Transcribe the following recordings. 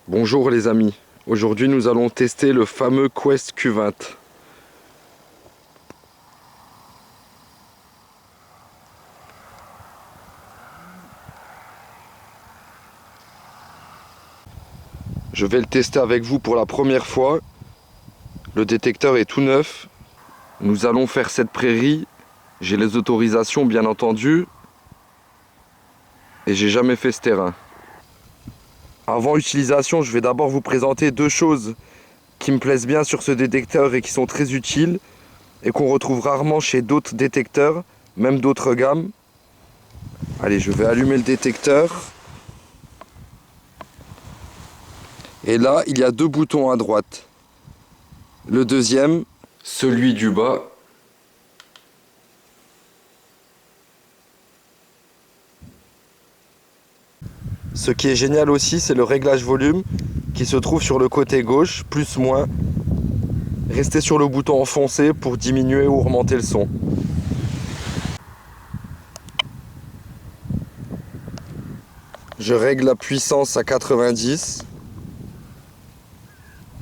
Bonjour les amis, aujourd'hui nous allons tester le fameux Quest Q20. Je vais le tester avec vous pour la première fois. Le détecteur est tout neuf. Nous allons faire cette prairie. J'ai les autorisations bien entendu. Et j'ai jamais fait ce terrain. Avant utilisation, je vais d'abord vous présenter deux choses qui me plaisent bien sur ce détecteur et qui sont très utiles et qu'on retrouve rarement chez d'autres détecteurs, même d'autres gammes. Allez, je vais allumer le détecteur. Et là, il y a deux boutons à droite. Le deuxième, celui du bas. Ce qui est génial aussi, c'est le réglage volume qui se trouve sur le côté gauche, plus moins. Restez sur le bouton enfoncé pour diminuer ou augmenter le son. Je règle la puissance à 90.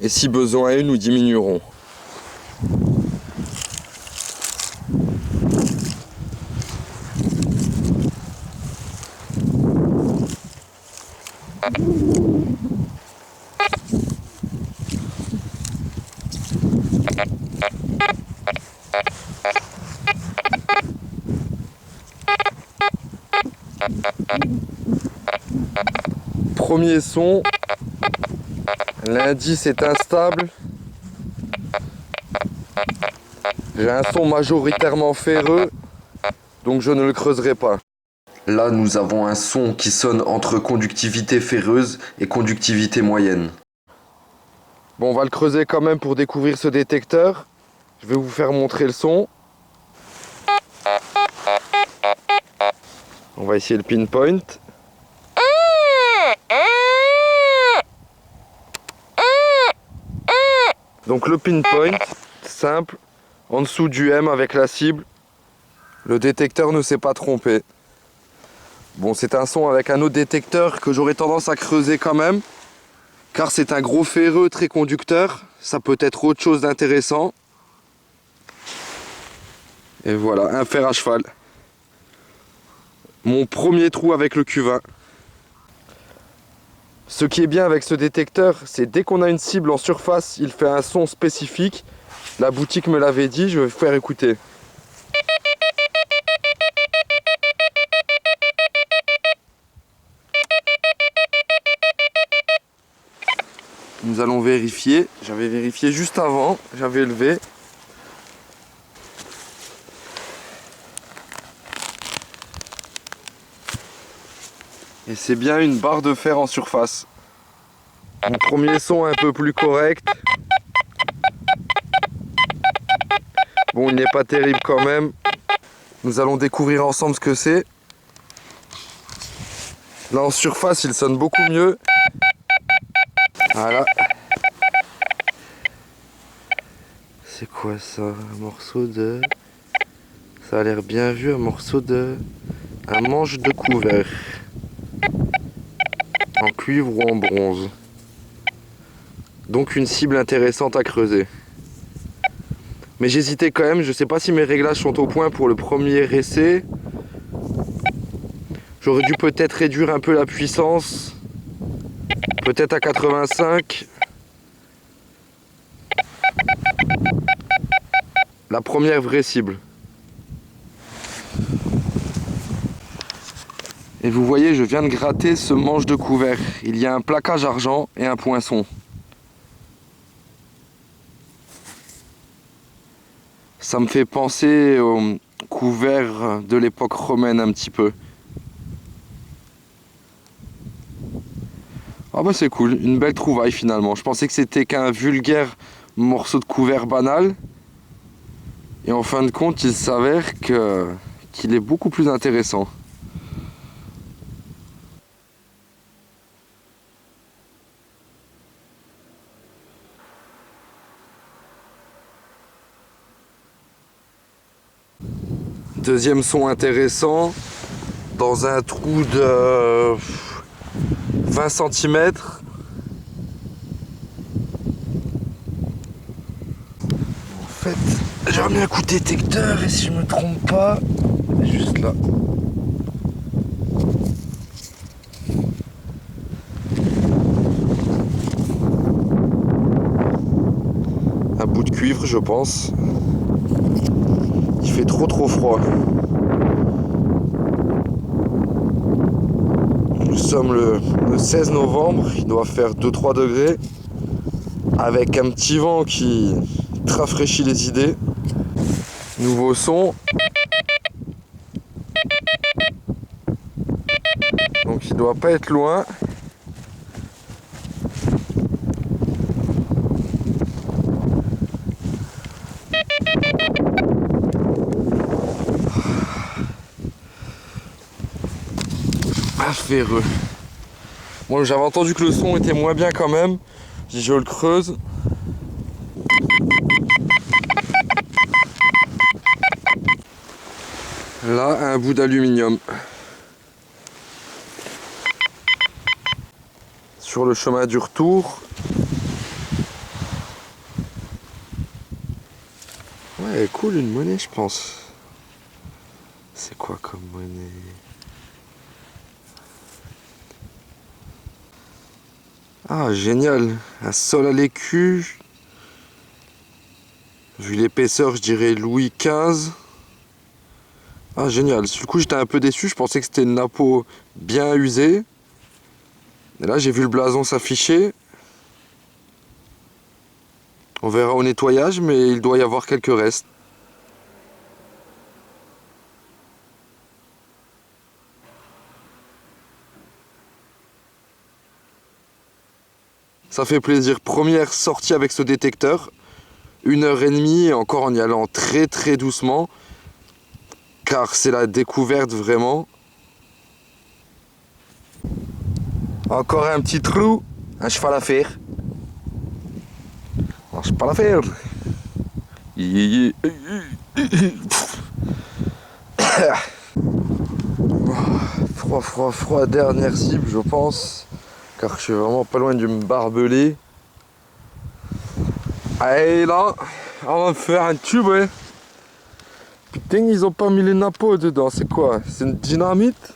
Et si besoin est, nous diminuerons. Premier son, l'indice est instable. J'ai un son majoritairement ferreux, donc je ne le creuserai pas. Là, nous avons un son qui sonne entre conductivité ferreuse et conductivité moyenne. Bon, on va le creuser quand même pour découvrir ce détecteur. Je vais vous faire montrer le son. On va essayer le pinpoint. Donc le pinpoint, simple, en dessous du M avec la cible. Le détecteur ne s'est pas trompé. Bon, c'est un son avec un autre détecteur que j'aurais tendance à creuser quand même, car c'est un gros ferreux très conducteur. Ça peut être autre chose d'intéressant. Et voilà, un fer à cheval. Mon premier trou avec le Q20. Ce qui est bien avec ce détecteur, c'est dès qu'on a une cible en surface, il fait un son spécifique. La boutique me l'avait dit, je vais vous faire écouter. Nous allons vérifier. J'avais vérifié juste avant, j'avais levé. Et c'est bien une barre de fer en surface. Mon premier son un peu plus correct. Bon, il n'est pas terrible quand même. Nous allons découvrir ensemble ce que c'est. Là en surface, il sonne beaucoup mieux. Voilà. C'est quoi ça? Un morceau de... Ça a l'air bien vu, un morceau de... Un manche de couvert. En cuivre ou en bronze. Donc une cible intéressante à creuser. Mais j'hésitais quand même, je sais pas si mes réglages sont au point pour le premier essai. J'aurais dû peut-être réduire un peu la puissance. Peut-être à 85. La première vraie cible. Et vous voyez, je viens de gratter ce manche de couvert. Il y a un plaquage argent et un poinçon. Ça me fait penser au couvert de l'époque romaine un petit peu. Ah bah c'est cool, une belle trouvaille finalement. Je pensais que c'était qu'un vulgaire morceau de couvert banal. Et en fin de compte, il s'avère qu'il est beaucoup plus intéressant. Deuxième son intéressant, dans un trou de 20 cm, fait, j'ai remis un coup de détecteur et si je me trompe pas, juste là. Un bout de cuivre, je pense. Il fait trop froid. Nous sommes le 16 novembre, il doit faire 2-3 degrés, avec un petit vent qui te rafraîchit les idées. Nouveau son. Donc il doit pas être loin. Affaireux. Bon, j'avais entendu que le son était moins bien quand même. J'ai dit je le creuse. Là, un bout d'aluminium. Sur le chemin du retour. Ouais, cool, une monnaie, je pense. C'est quoi comme monnaie? Ah, génial. Un sol à l'écu. Vu l'épaisseur, je dirais Louis XV. Ah, génial. Du coup, j'étais un peu déçu. Je pensais que c'était une napo bien usée. Et là, j'ai vu le blason s'afficher. On verra au nettoyage, mais il doit y avoir quelques restes. Ça fait plaisir. Première sortie avec ce détecteur. 1h30 et encore en y allant très doucement. Car c'est la découverte vraiment. Encore un petit trou. Un cheval à faire. Un cheval à faire. Froid. Dernière cible, je pense. Car je suis vraiment pas loin de me barbeler. Allez là, on va faire un tube, ouais. Putain, ils ont pas mis les nappos dedans, c'est quoi? C'est une dynamite?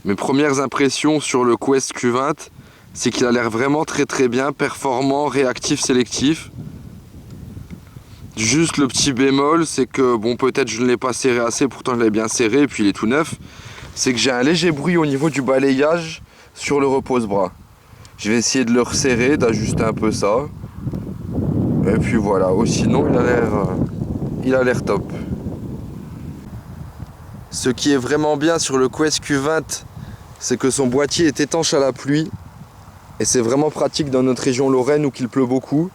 Mes premières impressions sur le Quest Q20, c'est qu'il a l'air vraiment très bien, performant, réactif, sélectif. Juste le petit bémol, c'est que, bon, peut-être je ne l'ai pas serré assez, pourtant je l'ai bien serré, et puis il est tout neuf. C'est que j'ai un léger bruit au niveau du balayage sur le repose-bras. Je vais essayer de le resserrer, d'ajuster un peu ça. Et puis voilà, oh, sinon il a l'air top. Ce qui est vraiment bien sur le Quest Q20, c'est que son boîtier est étanche à la pluie. Et c'est vraiment pratique dans notre région Lorraine où il pleut beaucoup.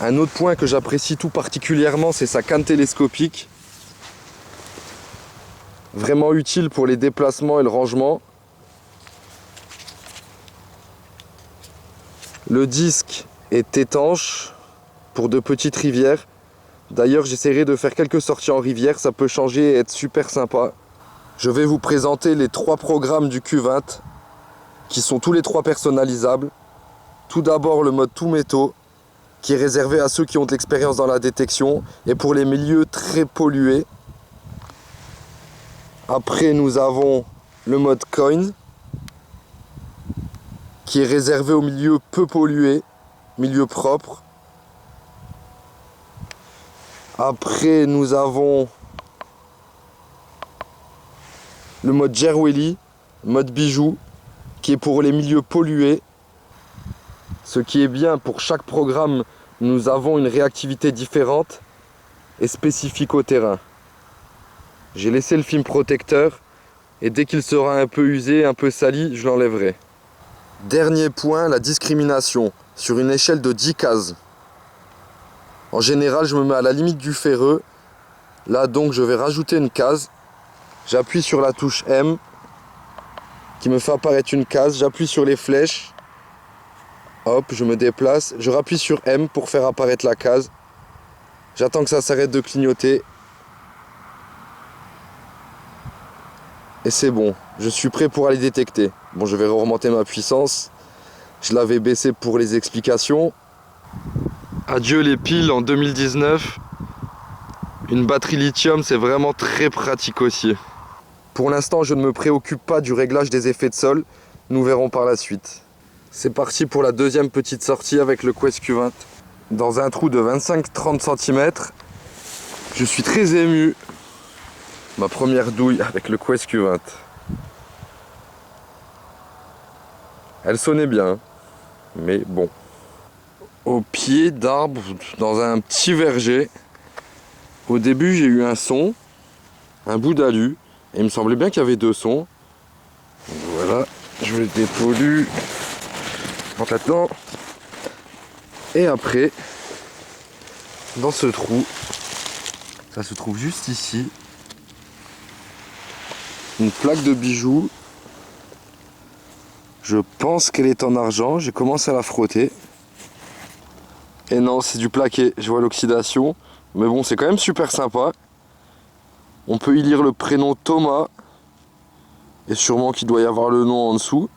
Un autre point que j'apprécie tout particulièrement, c'est sa canne télescopique. Vraiment utile pour les déplacements et le rangement. Le disque est étanche pour de petites rivières. D'ailleurs, j'essaierai de faire quelques sorties en rivière, ça peut changer et être super sympa. Je vais vous présenter les 3 programmes du Q20 qui sont tous les 3 personnalisables. Tout d'abord le mode tout métaux qui est réservé à ceux qui ont de l'expérience dans la détection et pour les milieux très pollués. Après, nous avons le mode coin qui est réservé aux milieux peu pollués, milieux propres. Après, nous avons le mode Jerwelly, mode bijou, qui est pour les milieux pollués. Ce qui est bien, pour chaque programme, nous avons une réactivité différente et spécifique au terrain. J'ai laissé le film protecteur et dès qu'il sera un peu usé, un peu sali, je l'enlèverai. Dernier point, la discrimination, sur une échelle de 10 cases. En général, je me mets à la limite du ferreux. Là donc, je vais rajouter une case. J'appuie sur la touche M qui me fait apparaître une case. J'appuie sur les flèches. Hop, je me déplace. Je rappuie sur M pour faire apparaître la case. J'attends que ça s'arrête de clignoter. Et c'est bon, je suis prêt pour aller détecter. Bon, je vais remonter ma puissance. Je l'avais baissé pour les explications. Adieu les piles en 2019. Une batterie lithium, c'est vraiment très pratique aussi. Pour l'instant, je ne me préoccupe pas du réglage des effets de sol. Nous verrons par la suite. C'est parti pour la deuxième petite sortie avec le Quest Q20. Dans un trou de 25-30 cm. Je suis très ému. Ma première douille avec le Quest Q20. Elle sonnait bien, mais bon. Au pied d'arbre, dans un petit verger. Au début, j'ai eu un son, un bout d'alu, et il me semblait bien qu'il y avait deux sons. Donc voilà, je le dépollue. Rentre là-dedans. Et après, dans ce trou, ça se trouve juste ici, une plaque de bijoux. Je pense qu'elle est en argent, j'ai commencé à la frotter. Et non, c'est du plaqué, je vois l'oxydation. Mais bon, c'est quand même super sympa. On peut y lire le prénom Thomas. Et sûrement qu'il doit y avoir le nom en dessous.